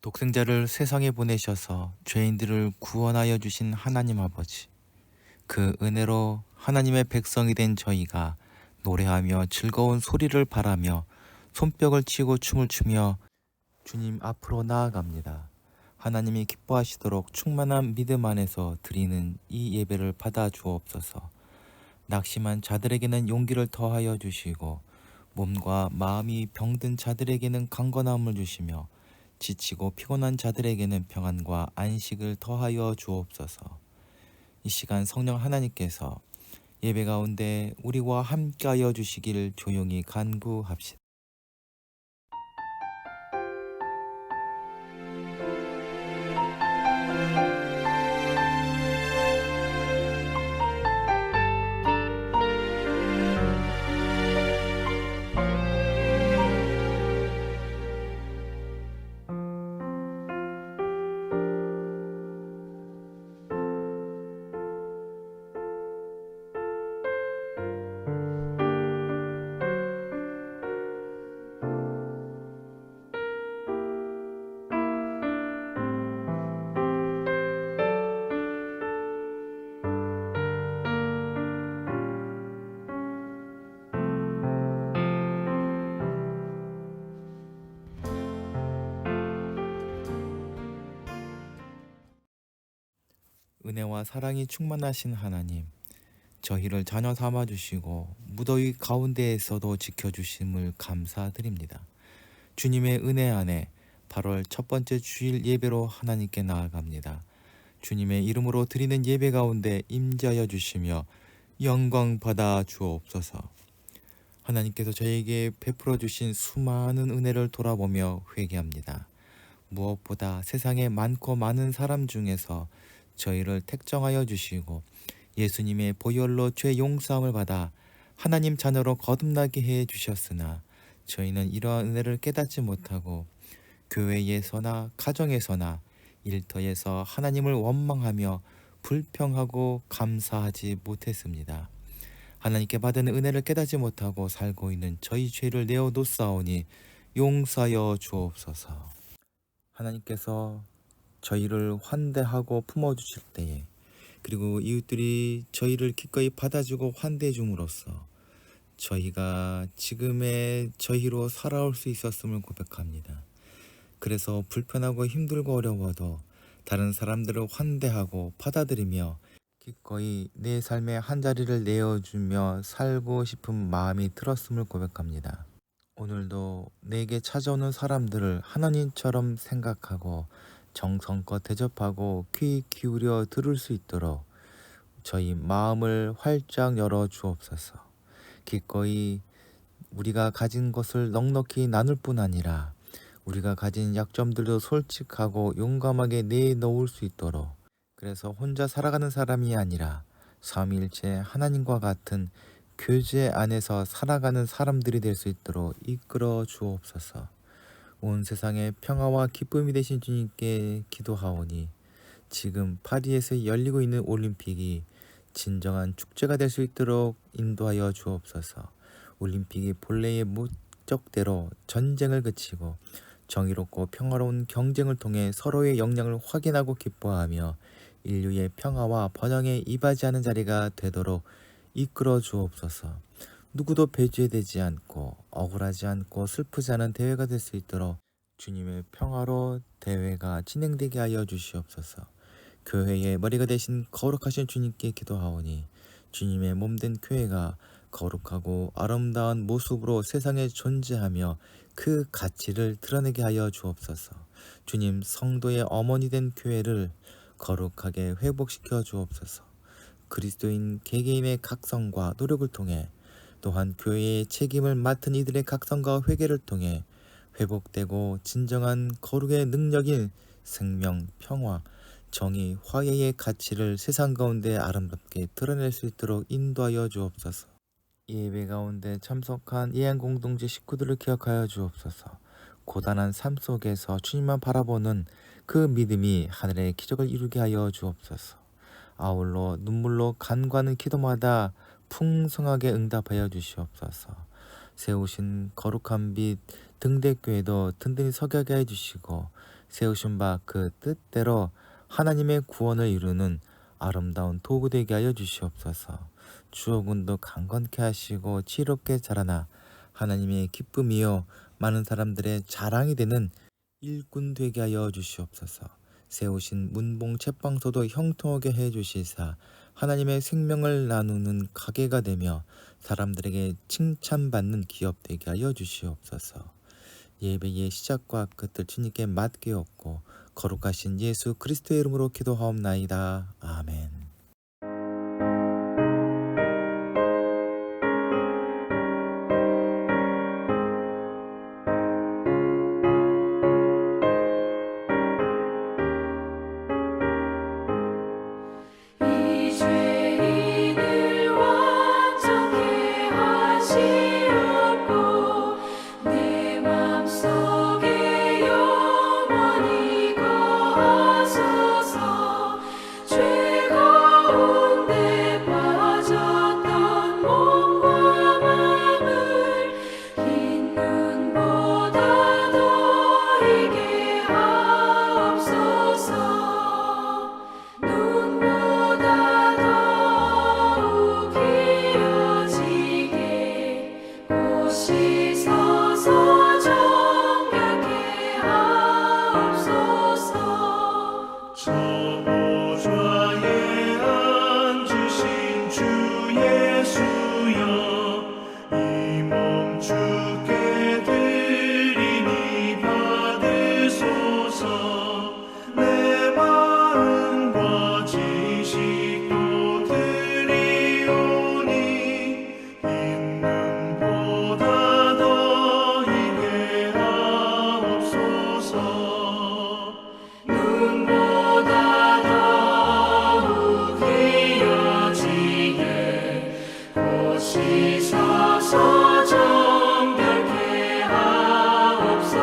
독생자를 세상에 보내셔서 죄인들을 구원하여 주신 하나님 아버지, 그 은혜로 하나님의 백성이 된 저희가 노래하며 즐거운 소리를 바라며 손뼉을 치고 춤을 추며 주님 앞으로 나아갑니다. 하나님이 기뻐하시도록 충만한 믿음 안에서 드리는 이 예배를 받아 주옵소서. 낙심한 자들에게는 용기를 더하여 주시고 몸과 마음이 병든 자들에게는 강건함을 주시며 지치고 피곤한 자들에게는 평안과 안식을 더하여 주옵소서. 이 시간 성령 하나님께서 예배 가운데 우리와 함께하여 주시길 조용히 간구합시다. 은혜와 사랑이 충만하신 하나님, 저희를 자녀 삼아 주시고 무더위 가운데에서도 지켜주심을 감사드립니다. 주님의 은혜 안에 8월 첫 번째 주일 예배로 하나님께 나아갑니다. 주님의 이름으로 드리는 예배 가운데 임재하여 주시며 영광 받아 주옵소서. 하나님께서 저에게 베풀어 주신 수많은 은혜를 돌아보며 회개합니다. 무엇보다 세상에 많고 많은 사람 중에서 저희를 택정하여 주시고 예수님의 보혈로 죄 용서함을 받아 하나님 자녀로 거듭나게 해 주셨으나 저희는 이러한 은혜를 깨닫지 못하고 교회에서나 가정에서나 일터에서 하나님을 원망하며 불평하고 감사하지 못했습니다. 하나님께 받은 은혜를 깨닫지 못하고 살고 있는 저희 죄를 내어 놓사오니 용서하여 주옵소서. 하나님께서 저희를 환대하고 품어주실 때에, 그리고 이웃들이 저희를 기꺼이 받아주고 환대해 줌으로써 저희가 지금의 저희로 살아올 수 있었음을 고백합니다. 그래서 불편하고 힘들고 어려워도 다른 사람들을 환대하고 받아들이며 기꺼이 내 삶의 한 자리를 내어주며 살고 싶은 마음이 들었음을 고백합니다. 오늘도 내게 찾아오는 사람들을 하나님처럼 생각하고 정성껏 대접하고 귀 기울여 들을 수 있도록 저희 마음을 활짝 열어 주옵소서. 기꺼이 우리가 가진 것을 넉넉히 나눌 뿐 아니라 우리가 가진 약점들도 솔직하고 용감하게 내놓을 수 있도록, 그래서 혼자 살아가는 사람이 아니라 삼위일체 하나님과 같은 교제 안에서 살아가는 사람들이 될 수 있도록 이끌어 주옵소서. 온 세상에 평화와 기쁨이 되신 주님께 기도하오니 지금 파리에서 열리고 있는 올림픽이 진정한 축제가 될 수 있도록 인도하여 주옵소서. 올림픽이 본래의 목적대로 전쟁을 그치고 정의롭고 평화로운 경쟁을 통해 서로의 역량을 확인하고 기뻐하며 인류의 평화와 번영에 이바지하는 자리가 되도록 이끌어 주옵소서. 누구도 배제되지 않고 억울하지 않고 슬프지 않은 대회가 될 수 있도록 주님의 평화로 대회가 진행되게 하여 주시옵소서. 교회의 머리가 되신 거룩하신 주님께 기도하오니 주님의 몸된 교회가 거룩하고 아름다운 모습으로 세상에 존재하며 그 가치를 드러내게 하여 주옵소서. 주님, 성도의 어머니 된 교회를 거룩하게 회복시켜 주옵소서. 그리스도인 개개인의 각성과 노력을 통해, 또한 교회의 책임을 맡은 이들의 각성과 회개를 통해 회복되고 진정한 거룩의 능력인 생명, 평화, 정의, 화해의 가치를 세상 가운데 아름답게 드러낼 수 있도록 인도하여 주옵소서. 예배 가운데 참석한 예안공동체 식구들을 기억하여 주옵소서. 고단한 삶 속에서 주님만 바라보는 그 믿음이 하늘의 기적을 이루게 하여 주옵소서. 아울러 눈물로 간구하는 기도마다 풍성하게 응답하여 주시옵소서. 세우신 거룩한 빛 등대교회도 든든히 서게 해 주시고 세우신 바 그 뜻대로 하나님의 구원을 이루는 아름다운 도구 되게 하여 주시옵소서. 주호군도 강건케 하시고 지롭게 자라나 하나님의 기쁨이요 많은 사람들의 자랑이 되는 일꾼 되게 하여 주시옵소서. 세우신 문봉 채빵소도 형통하게 해 주시사 하나님의 생명을 나누는 가게가 되며 사람들에게 칭찬받는 기업 되게 하여 주시옵소서. 예배의 시작과 끝을 주님께 맡기옵고 거룩하신 예수 그리스도의 이름으로 기도하옵나이다. 아멘. 이 죄인을 완전케 하시옵고 내 맘속에 영원히 거하소서. 죄 가운데 빠졌던 몸과 맘을 흰 눈보다 더이게 하옵소서. 눈보다 더욱 기어지게 보시소서. 정결케 하옵소서. 저 보좌에 앉으신 주 예수여, 이 몸 주께 드리니 받으소서. 내 마음과 지식도 드리오니 있는보다 더이게 하옵소서. 눈보다 더욱 기어지게 보시소서. 정결케 하옵소서.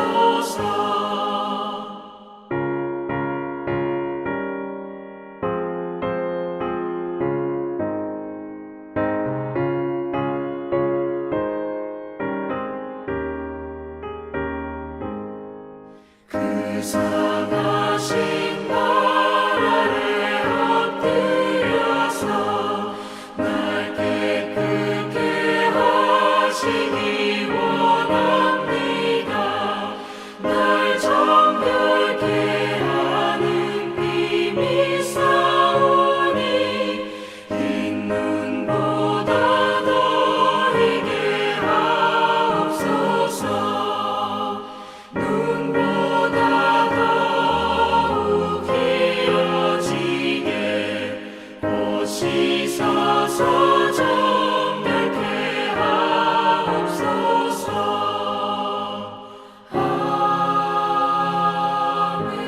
그 상하신 발 아래 엎드려서 날 깨끗게 하시기 원합니다. 날 정결케 하는 힘이 있사오니 흰 눈보다 더이게 하옵소서. 눈보다 더욱 기어지게 보시소서. 정결케 하옵소서. 아멘.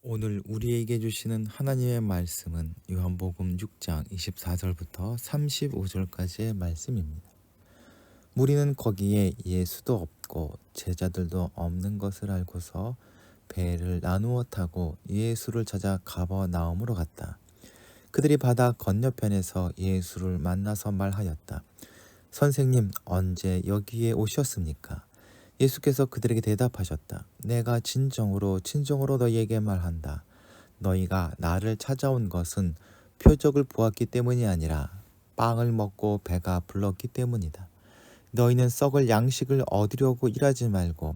오늘 우리에게 주시는 하나님의 말씀은 요한복음 6장 24절부터 35절까지의 말씀입니다. 무리는 거기에 예수도 없고 제자들도 없는 것을 알고서 배를 나누어 타고 예수를 찾아 가버나움으로 갔다. 그들이 바다 건너편에서 예수를 만나서 말하였다. 선생님, 언제 여기에 오셨습니까? 예수께서 그들에게 대답하셨다. 내가 진정으로 너희에게 말한다. 너희가 나를 찾아온 것은 표적을 보았기 때문이 아니라 빵을 먹고 배가 불렀기 때문이다. 너희는 썩을 양식을 얻으려고 일하지 말고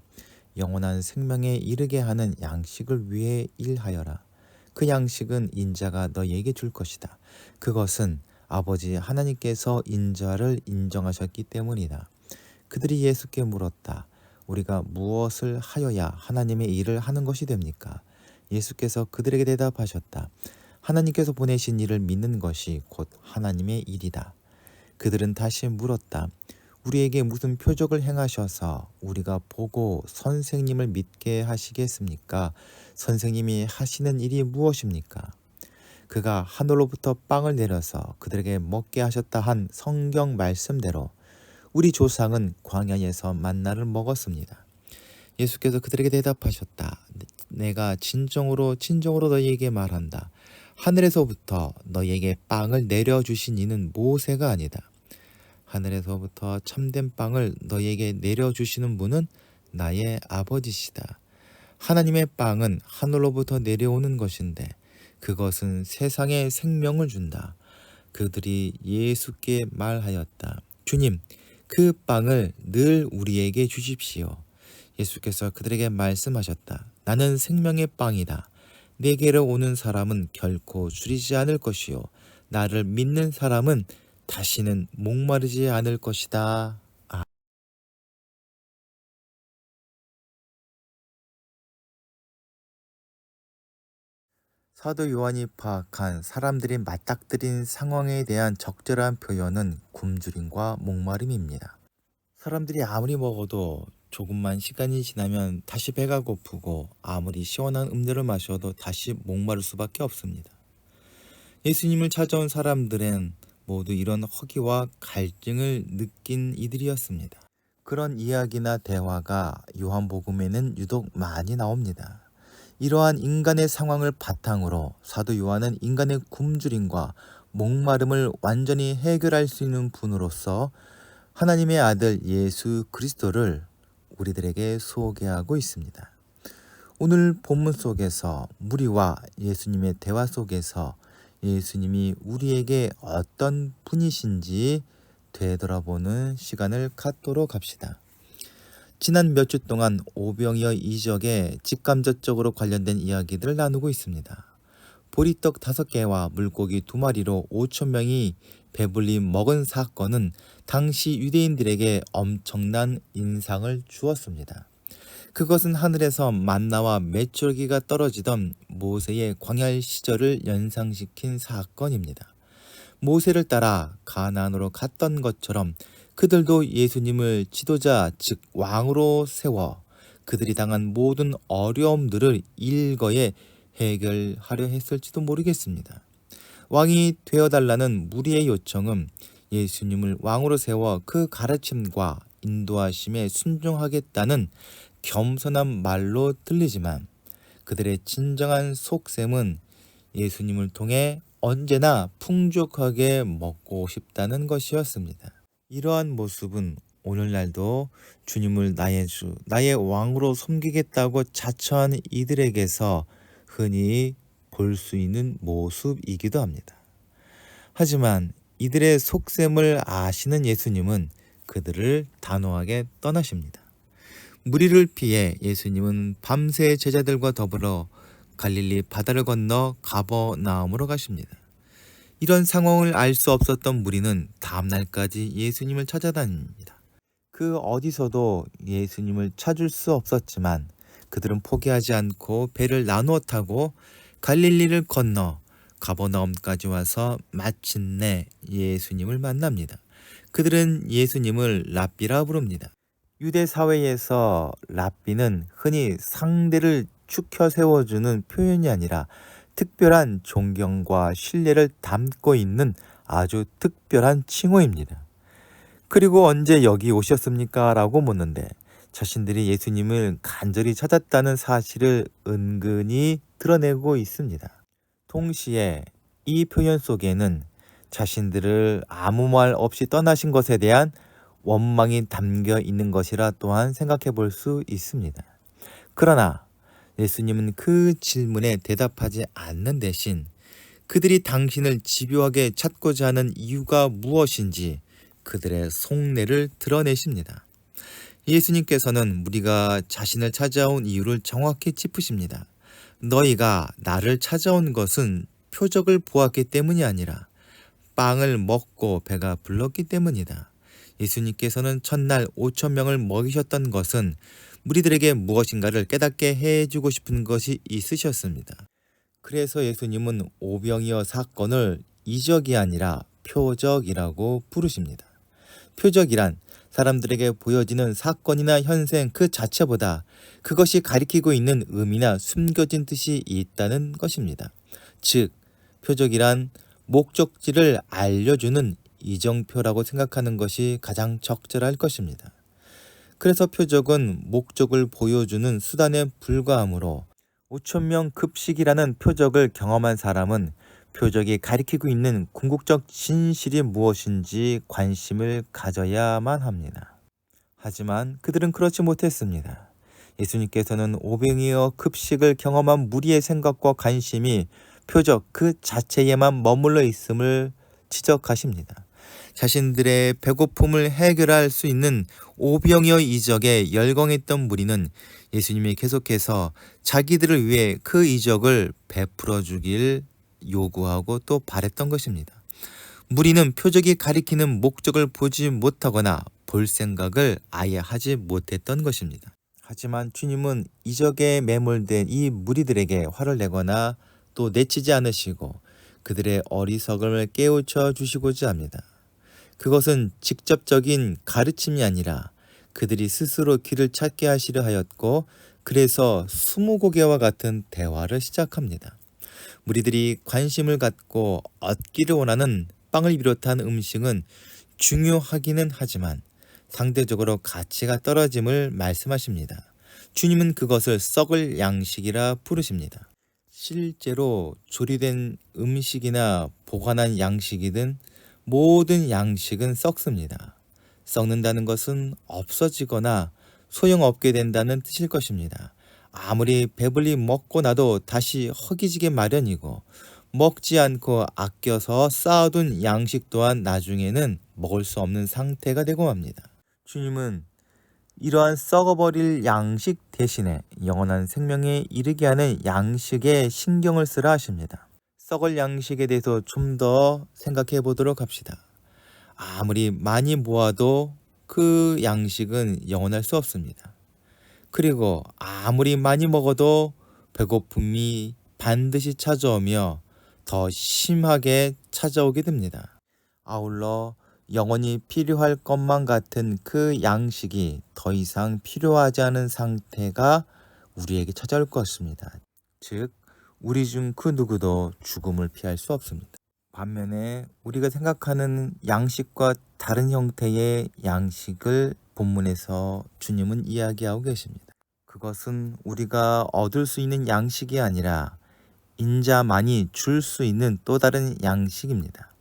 영원한 생명에 이르게 하는 양식을 위해 일하여라. 그 양식은 인자가 너희에게 줄 것이다. 그것은 아버지 하나님께서 인자를 인정하셨기 때문이다. 그들이 예수께 물었다. 우리가 무엇을 하여야 하나님의 일을 하는 것이 됩니까? 예수께서 그들에게 대답하셨다. 하나님께서 보내신 일을 믿는 것이 곧 하나님의 일이다. 그들은 다시 물었다. 우리에게 무슨 표적을 행하셔서 우리가 보고 선생님을 믿게 하시겠습니까? 선생님이 하시는 일이 무엇입니까? 그가 하늘로부터 빵을 내려서 그들에게 먹게 하셨다 한 성경 말씀대로 우리 조상은 광야에서 만나를 먹었습니다. 예수께서 그들에게 대답하셨다. 내가 진정으로 너희에게 말한다. 하늘에서부터 너희에게 빵을 내려주신 이는 모세가 아니다. 하늘에서부터 참된 빵을 너희에게 내려주시는 분은 나의 아버지시다. 하나님의 빵은 하늘로부터 내려오는 것인데 그것은 세상에 생명을 준다. 그들이 예수께 말하였다. 주님, 그 빵을 늘 우리에게 주십시오. 예수께서 그들에게 말씀하셨다. 나는 생명의 빵이다. 내게로 오는 사람은 결코 줄이지 않을 것이요. 나를 믿는 사람은 다시는 목마르지 않을 것이다. 사도 요한이 파악한 사람들이 맞닥뜨린 상황에 대한 적절한 표현은 굶주림과 목마름입니다. 사람들이 아무리 먹어도 조금만 시간이 지나면 다시 배가 고프고 아무리 시원한 음료를 마셔도 다시 목마를 수밖에 없습니다. 예수님을 찾아온 사람들은 모두 이런 허기와 갈증을 느낀 이들이었습니다. 그런 이야기나 대화가 요한복음에는 유독 많이 나옵니다. 이러한 인간의 상황을 바탕으로 사도 요한은 인간의 굶주림과 목마름을 완전히 해결할 수 있는 분으로서 하나님의 아들 예수 그리스도를 우리들에게 소개하고 있습니다. 오늘 본문 속에서 무리와 예수님의 대화 속에서 예수님이 우리에게 어떤 분이신지 되돌아보는 시간을 갖도록 합시다. 지난 몇 주 동안 오병이어 이적의 직감적으로 관련된 이야기들을 나누고 있습니다. 보리떡 5개와 물고기 2마리로 5,000명이 배불리 먹은 사건은 당시 유대인들에게 엄청난 인상을 주었습니다. 그것은 하늘에서 만나와 메추라기가 떨어지던 모세의 광야 시절을 연상시킨 사건입니다. 모세를 따라 가나안으로 갔던 것처럼 그들도 예수님을 지도자 즉 왕으로 세워 그들이 당한 모든 어려움들을 일거에 해결하려 했을지도 모르겠습니다. 왕이 되어달라는 무리의 요청은 예수님을 왕으로 세워 그 가르침과 인도하심에 순종하겠다는 겸손한 말로 들리지만 그들의 진정한 속셈은 예수님을 통해 언제나 풍족하게 먹고 싶다는 것이었습니다. 이러한 모습은 오늘날도 주님을 나의 주, 나의 왕으로 섬기겠다고 자처한 이들에게서 흔히 볼 수 있는 모습이기도 합니다. 하지만 이들의 속셈을 아시는 예수님은 그들을 단호하게 떠나십니다. 무리를 피해 예수님은 밤새 제자들과 더불어 갈릴리 바다를 건너 가버나움으로 가십니다. 이런 상황을 알 수 없었던 무리는 다음 날까지 예수님을 찾아다닙니다. 그 어디서도 예수님을 찾을 수 없었지만 그들은 포기하지 않고 배를 나누어 타고 갈릴리를 건너 가버나움까지 와서 마침내 예수님을 만납니다. 그들은 예수님을 랍비라 부릅니다. 유대 사회에서 랍비는 흔히 상대를 축혀 세워주는 표현이 아니라 특별한 존경과 신뢰를 담고 있는 아주 특별한 칭호입니다. 그리고 언제 여기 오셨습니까? 라고 묻는데 자신들이 예수님을 간절히 찾았다는 사실을 은근히 드러내고 있습니다. 동시에 이 표현 속에는 자신들을 아무 말 없이 떠나신 것에 대한 원망이 담겨 있는 것이라 또한 생각해 볼 수 있습니다. 그러나 예수님은 그 질문에 대답하지 않는 대신 그들이 당신을 집요하게 찾고자 하는 이유가 무엇인지 그들의 속내를 드러내십니다. 예수님께서는 무리가 자신을 찾아온 이유를 정확히 짚으십니다. 너희가 나를 찾아온 것은 표적을 보았기 때문이 아니라 빵을 먹고 배가 불렀기 때문이다. 예수님께서는 첫날 5,000명을 먹이셨던 것은 무리들에게 무엇인가를 깨닫게 해주고 싶은 것이 있으셨습니다. 그래서 예수님은 오병이어 사건을 이적이 아니라 표적이라고 부르십니다. 표적이란 사람들에게 보여지는 사건이나 현생 그 자체보다 그것이 가리키고 있는 의미나 숨겨진 뜻이 있다는 것입니다. 즉, 표적이란 목적지를 알려주는 이정표라고 생각하는 것이 가장 적절할 것입니다. 그래서 표적은 목적을 보여주는 수단에 불과하므로 5,000명 급식이라는 표적을 경험한 사람은 표적이 가리키고 있는 궁극적 진실이 무엇인지 관심을 가져야만 합니다. 하지만 그들은 그렇지 못했습니다. 예수님께서는 오병이어 급식을 경험한 무리의 생각과 관심이 표적 그 자체에만 머물러 있음을 지적하십니다. 자신들의 배고픔을 해결할 수 있는 오병이어 이적에 열광했던 무리는 예수님이 계속해서 자기들을 위해 그 이적을 베풀어 주길 요구하고 또 바랬던 것입니다. 무리는 표적이 가리키는 목적을 보지 못하거나 볼 생각을 아예 하지 못했던 것입니다. 하지만 주님은 이적에 매몰된 이 무리들에게 화를 내거나 또 내치지 않으시고 그들의 어리석음을 깨우쳐 주시고자 합니다. 그것은 직접적인 가르침이 아니라 그들이 스스로 길을 찾게 하시려 하였고, 그래서 스무고개와 같은 대화를 시작합니다. 무리들이 관심을 갖고 얻기를 원하는 빵을 비롯한 음식은 중요하기는 하지만 상대적으로 가치가 떨어짐을 말씀하십니다. 주님은 그것을 썩을 양식이라 부르십니다. 실제로 조리된 음식이나 보관한 양식이든 모든 양식은 썩습니다. 썩는다는 것은 없어지거나 소용없게 된다는 뜻일 것입니다. 아무리 배불리 먹고 나도 다시 허기지게 마련이고, 먹지 않고 아껴서 쌓아둔 양식 또한 나중에는 먹을 수 없는 상태가 되고 맙니다. 주님은 이러한 썩어버릴 양식 대신에 영원한 생명에 이르게 하는 양식에 신경을 쓰라 하십니다. 썩을 양식에 대해서 좀 더 생각해 보도록 합시다. 아무리 많이 모아도 그 양식은 영원할 수 없습니다. 그리고 아무리 많이 먹어도 배고픔이 반드시 찾아오며 더 심하게 찾아오게 됩니다. 아울러 영원히 필요할 것만 같은 그 양식이 더 이상 필요하지 않은 상태가 우리에게 찾아올 것입니다. 즉, 우리 중 그 누구도 죽음을 피할 수 없습니다. 반면에 우리가 생각하는 양식과 다른 형태의 양식을 본문에서 주님은 이야기하고 계십니다. 그것은 우리가 얻을 수 있는 양식이 아니라 인자만이 줄 수 있는 또 다른 양식입니다.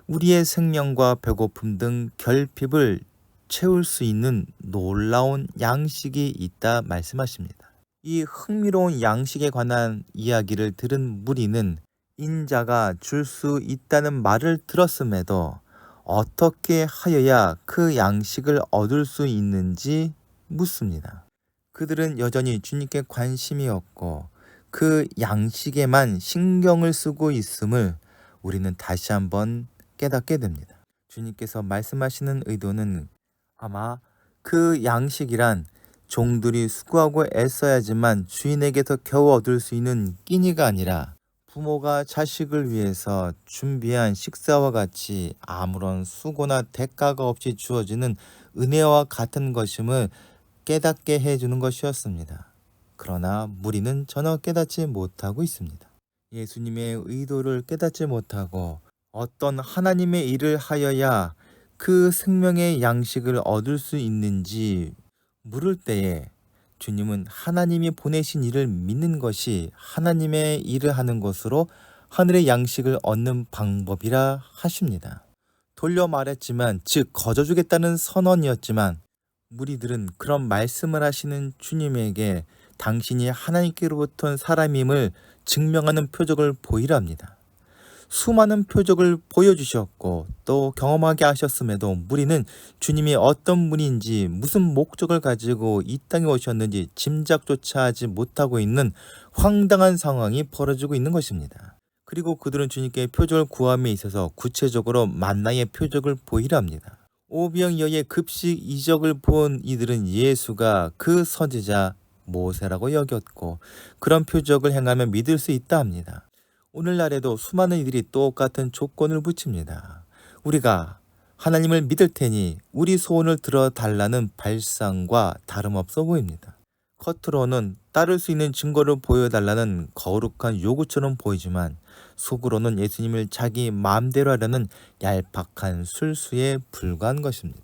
우리의 생명과 배고픔 등 결핍을 채울 수 있는 놀라운 양식이 있다 말씀하십니다. 이 흥미로운 양식에 관한 이야기를 들은 무리는 인자가 줄 수 있다는 말을 들었음에도 어떻게 하여야 그 양식을 얻을 수 있는지 묻습니다. 그들은 여전히 주님께 관심이 없고 그 양식에만 신경을 쓰고 있음을 우리는 다시 한번 깨닫게 됩니다. 주님께서 말씀하시는 의도는 아마 그 양식이란 종들이 수고하고 애써야지만 주인에게서 겨우 얻을 수 있는 끼니가 아니라 부모가 자식을 위해서 준비한 식사와 같이 아무런 수고나 대가가 없이 주어지는 은혜와 같은 것임을 깨닫게 해주는 것이었습니다. 그러나 무리는 전혀 깨닫지 못하고 있습니다. 예수님의 의도를 깨닫지 못하고 어떤 하나님의 일을 하여야 그 생명의 양식을 얻을 수 있는지 물을 때에 주님은 하나님이 보내신 일을 믿는 것이 하나님의 일을 하는 것으로 하늘의 양식을 얻는 방법이라 하십니다. 돌려 말했지만, 즉 거저주겠다는 선언이었지만 무리들은 그런 말씀을 하시는 주님에게 당신이 하나님께로부터 온 사람임을 증명하는 표적을 보이려 합니다. 수많은 표적을 보여주셨고 또 경험하게 하셨음에도 무리는 주님이 어떤 분인지 무슨 목적을 가지고 이 땅에 오셨는지 짐작조차 하지 못하고 있는 황당한 상황이 벌어지고 있는 것입니다. 그리고 그들은 주님께 표적을 구함에 있어서 구체적으로 만나의 표적을 보이려 합니다. 오병이어의 급식 이적을 본 이들은 예수가 그 선지자 모세라고 여겼고 그런 표적을 행하면 믿을 수 있다 합니다. 오늘날에도 수많은 이들이 똑같은 조건을 붙입니다. 우리가 하나님을 믿을 테니 우리 소원을 들어달라는 발상과 다름없어 보입니다. 겉으로는 따를 수 있는 증거를 보여달라는 거룩한 요구처럼 보이지만 속으로는 예수님을 자기 마음대로 하려는 얄팍한 술수에 불과한 것입니다.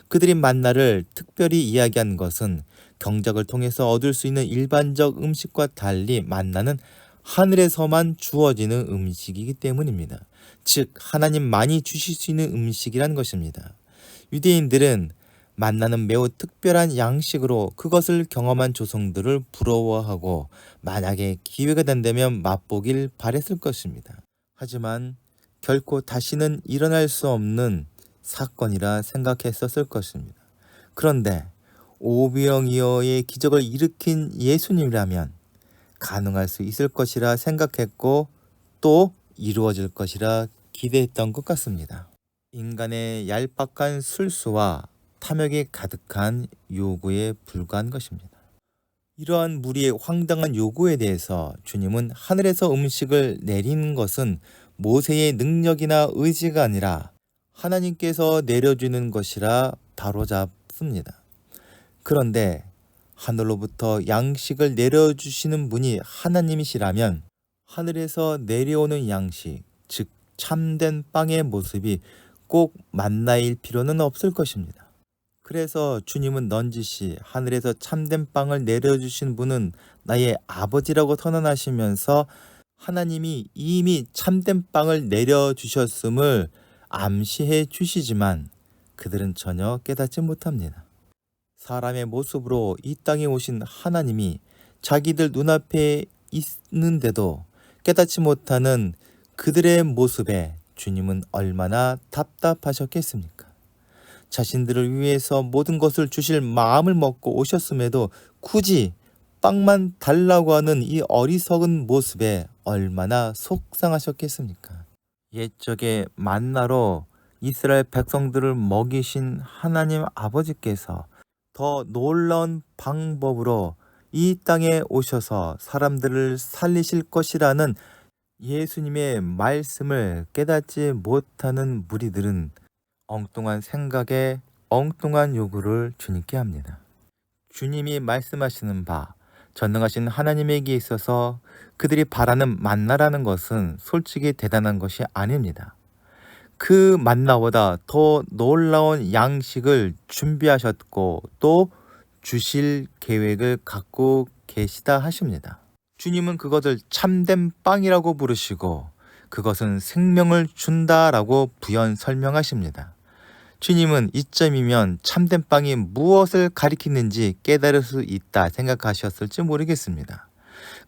그들이 만나를 특별히 이야기한 것은 경작을 통해서 얻을 수 있는 일반적 음식과 달리 만나는 하늘에서만 주어지는 음식이기 때문입니다. 즉 하나님만이 주실 수 있는 음식이란 것입니다. 유대인들은 만나는 매우 특별한 양식으로 그것을 경험한 조상들을 부러워하고 만약에 기회가 된다면 맛보길 바랬을 것입니다. 하지만 결코 다시는 일어날 수 없는 사건이라 생각했었을 것입니다. 그런데 오병이어의 기적을 일으킨 예수님이라면 가능할 수 있을 것이라 생각했고 또 이루어질 것이라 기대했던 것 같습니다. 인간의 얄팍한 술수와 탐욕이 가득한 요구에 불과한 것입니다. 이러한 무리의 황당한 요구에 대해서 주님은 하늘에서 음식을 내리는 것은 모세의 능력이나 의지가 아니라 하나님께서 내려주는 것이라 바로잡습니다. 그런데 하늘로부터 양식을 내려주시는 분이 하나님이시라면 하늘에서 내려오는 양식, 즉 참된 빵의 모습이 꼭 만나일 필요는 없을 것입니다. 그래서 주님은 넌지시 하늘에서 참된 빵을 내려주신 분은 나의 아버지라고 선언하시면서 하나님이 이미 참된 빵을 내려주셨음을 암시해 주시지만 그들은 전혀 깨닫지 못합니다. 사람의 모습으로 이 땅에 오신 하나님이 자기들 눈앞에 있는데도 깨닫지 못하는 그들의 모습에 주님은 얼마나 답답하셨겠습니까? 자신들을 위해서 모든 것을 주실 마음을 먹고 오셨음에도 굳이 빵만 달라고 하는 이 어리석은 모습에 얼마나 속상하셨겠습니까? 옛적에 만나로 이스라엘 백성들을 먹이신 하나님 아버지께서 더 놀라운 방법으로 이 땅에 오셔서 사람들을 살리실 것이라는 예수님의 말씀을 깨닫지 못하는 무리들은 엉뚱한 생각에 엉뚱한 요구를 주님께 합니다. 주님이 말씀하시는 바 전능하신 하나님에게 있어서 그들이 바라는 만나라는 것은 솔직히 대단한 것이 아닙니다. 그 만나보다 더 놀라운 양식을 준비하셨고 또 주실 계획을 갖고 계시다 하십니다. 주님은 그것을 참된 빵이라고 부르시고 그것은 생명을 준다라고 부연 설명하십니다. 주님은 이점이면 참된 빵이 무엇을 가리키는지 깨달을 수 있다 생각하셨을지 모르겠습니다.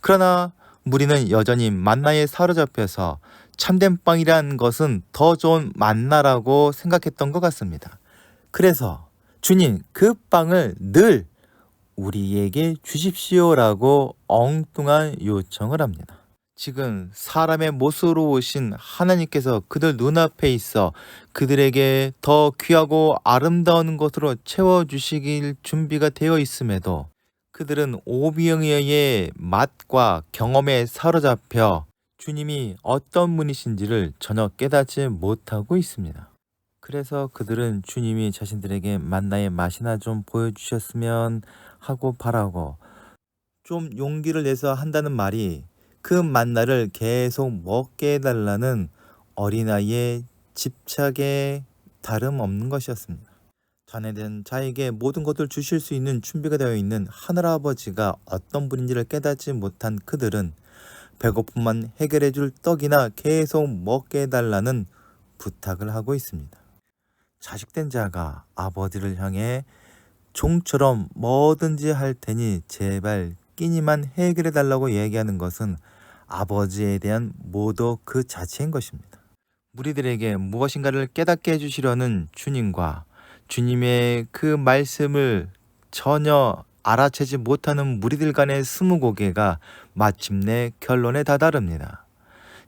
그러나 무리는 여전히 만나에 사로잡혀서 참된 빵이란 것은 더 좋은 만나라고 생각했던 것 같습니다. 그래서 주님 그 빵을 늘 우리에게 주십시오라고 엉뚱한 요청을 합니다. 지금 사람의 모습으로 오신 하나님께서 그들 눈앞에 있어 그들에게 더 귀하고 아름다운 것으로 채워주시길 준비가 되어 있음에도 그들은 오병이어의 맛과 경험에 사로잡혀 주님이 어떤 분이신지를 전혀 깨닫지 못하고 있습니다. 그래서 그들은 주님이 자신들에게 만나의 맛이나 좀 보여주셨으면 하고 바라고 좀 용기를 내서 한다는 말이 그 만나를 계속 먹게 해달라는 어린아이의 집착에 다름없는 것이었습니다. 자네된 자에게 모든 것을 주실 수 있는 준비가 되어 있는 하늘아버지가 어떤 분인지를 깨닫지 못한 그들은 배고픔만 해결해 줄 떡이나 계속 먹게 해달라는 부탁을 하고 있습니다. 자식된 자가 아버지를 향해 종처럼 뭐든지 할 테니 제발 끼니만 해결해 달라고 얘기하는 것은 아버지에 대한 모독 그 자체인 것입니다. 무리들에게 무엇인가를 깨닫게 해주시려는 주님과 주님의 그 말씀을 전혀 알아채지 못하는 무리들 간의 스무고개가 마침내 결론에 다다릅니다.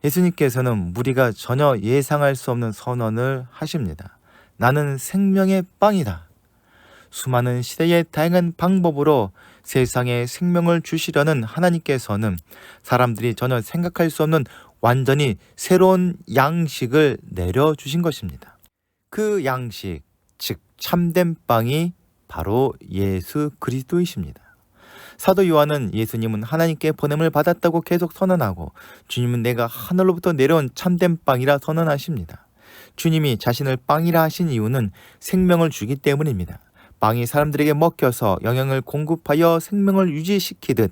예수님께서는 무리가 전혀 예상할 수 없는 선언을 하십니다. 나는 생명의 빵이다. 수많은 시대의 다양한 방법으로 세상에 생명을 주시려는 하나님께서는 사람들이 전혀 생각할 수 없는 완전히 새로운 양식을 내려주신 것입니다. 그 양식, 즉 참된 빵이 바로 예수 그리스도이십니다. 사도 요한은 예수님은 하나님께 보냄을 받았다고 계속 선언하고 주님은 내가 하늘로부터 내려온 참된 빵이라 선언하십니다. 주님이 자신을 빵이라 하신 이유는 생명을 주기 때문입니다. 빵이 사람들에게 먹혀서 영양을 공급하여 생명을 유지시키듯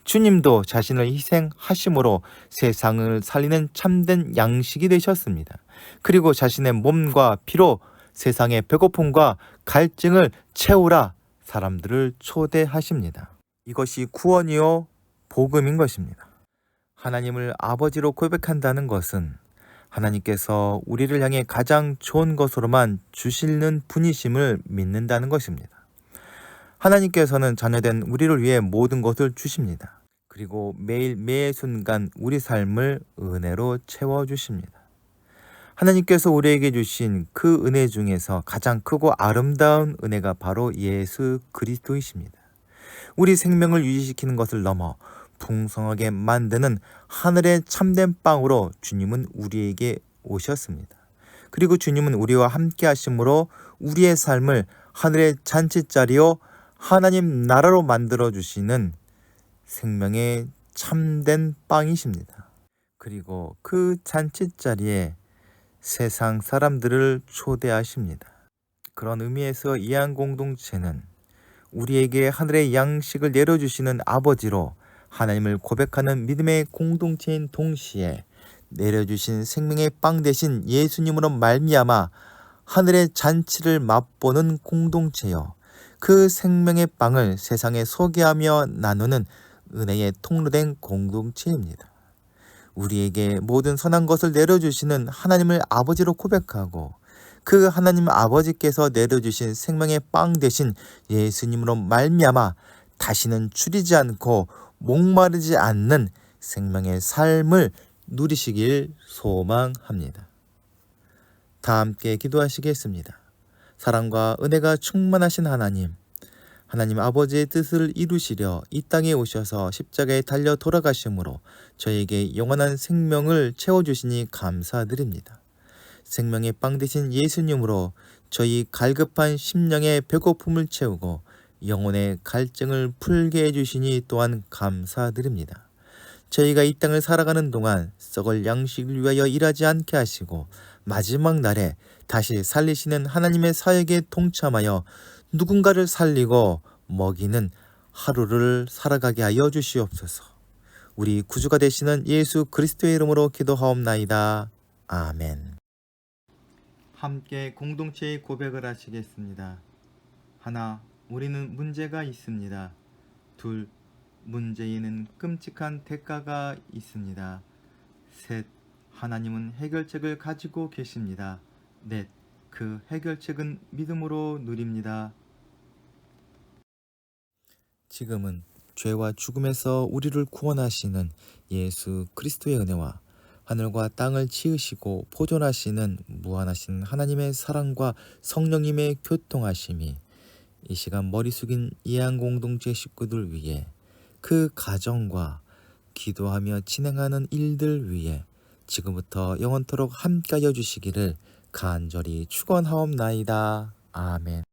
주님도 자신을 희생하심으로 세상을 살리는 참된 양식이 되셨습니다. 그리고 자신의 몸과 피로 세상의 배고픔과 갈증을 채우라 사람들을 초대하십니다. 이것이 구원이요 복음인 것입니다. 하나님을 아버지로 고백한다는 것은 하나님께서 우리를 향해 가장 좋은 것으로만 주시는 분이심을 믿는다는 것입니다. 하나님께서는 자녀된 우리를 위해 모든 것을 주십니다. 그리고 매일 매 순간 우리 삶을 은혜로 채워주십니다. 하나님께서 우리에게 주신 그 은혜 중에서 가장 크고 아름다운 은혜가 바로 예수 그리스도이십니다. 우리 생명을 유지시키는 것을 넘어 풍성하게 만드는 하늘의 참된 빵으로 주님은 우리에게 오셨습니다. 그리고 주님은 우리와 함께 하심으로 우리의 삶을 하늘의 잔치자리요 하나님 나라로 만들어 주시는 생명의 참된 빵이십니다. 그리고 그 잔치자리에 세상 사람들을 초대하십니다. 그런 의미에서 이한 공동체는 우리에게 하늘의 양식을 내려주시는 아버지로 하나님을 고백하는 믿음의 공동체인 동시에 내려주신 생명의 빵 대신 예수님으로 말미암아 하늘의 잔치를 맛보는 공동체요. 그 생명의 빵을 세상에 소개하며 나누는 은혜의 통로된 공동체입니다. 우리에게 모든 선한 것을 내려주시는 하나님을 아버지로 고백하고 그 하나님 아버지께서 내려주신 생명의 빵 대신 예수님으로 말미암아 다시는 줄이지 않고 목마르지 않는 생명의 삶을 누리시길 소망합니다. 다 함께 기도하시겠습니다. 사랑과 은혜가 충만하신 하나님 아버지의 뜻을 이루시려 이 땅에 오셔서 십자가에 달려 돌아가심으로 저에게 영원한 생명을 채워주시니 감사드립니다. 생명의 빵 되신 예수님으로 저희 갈급한 심령의 배고픔을 채우고 영혼의 갈증을 풀게 해주시니 또한 감사드립니다. 저희가 이 땅을 살아가는 동안 썩을 양식을 위하여 일하지 않게 하시고 마지막 날에 다시 살리시는 하나님의 사역에 동참하여 누군가를 살리고 먹이는 하루를 살아가게 하여 주시옵소서. 우리 구주가 되시는 예수 그리스도의 이름으로 기도하옵나이다. 아멘. 함께 공동체의 고백을 하시겠습니다. 하나, 우리는 문제가 있습니다. 둘, 문제에는 끔찍한 대가가 있습니다. 셋, 하나님은 해결책을 가지고 계십니다. 넷, 그 해결책은 믿음으로 누립니다. 지금은 죄와 죽음에서 우리를 구원하시는 예수 그리스도의 은혜와 하늘과 땅을 지으시고 보존하시는 무한하신 하나님의 사랑과 성령님의 교통하심이 이 시간 머리 숙인 이한 공동체 식구들 위해 그 가정과 기도하며 진행하는 일들 위해 지금부터 영원토록 함께하여 주시기를 간절히 축원하옵나이다. 아멘.